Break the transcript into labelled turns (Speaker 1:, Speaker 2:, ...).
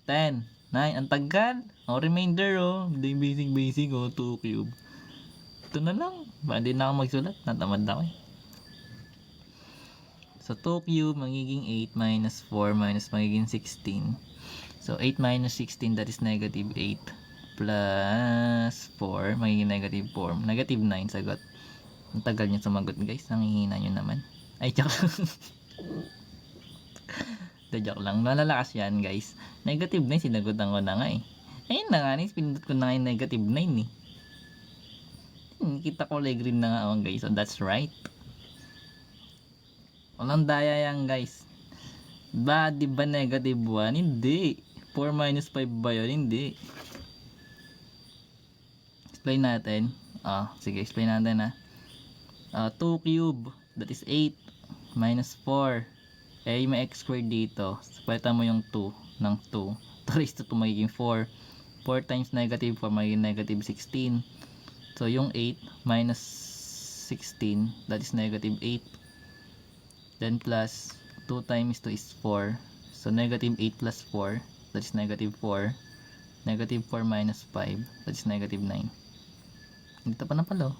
Speaker 1: 10, 9, ang tagal. O, remainder, o. Hindi basic, o. 2 cube. Ito na lang. Ba, hindi na ako magsulat. Natamad na ako eh. So, 2 cube, magiging 8 minus 4 minus magiging 16. So, 8 minus 16, that is negative 8. Plus 4, magiging negative 4. Negative 9, sagot. Ang tagal nyo sumagot, guys. Nangihina nyo naman. Ay, joke lang. Joke lang. Malalakas yan, guys. Negative 9, sinagutan ko na nga eh. Ayun na nga, pinindot ko na nga yung negative 9 eh. Kita ko green na nga ako, guys. So, that's right. Walang daya yan, guys. Ba, di ba negative 1? Hindi. 4 minus 5 ba yun? Hindi. Explain natin. Sige, explain natin 2 cube, that is 8 minus 4. Eh, may x squared dito. Palitan mo yung 2 ng 2. 2 raised to 2 magiging 4. 4 times negative 4 magiging negative 16. So, yung 8 minus 16, that is negative 8. Then plus 2 times 2 is 4. So, negative 8 plus 4, that is negative 4. Negative 4 minus 5, that is negative 9. Dito pa na pala.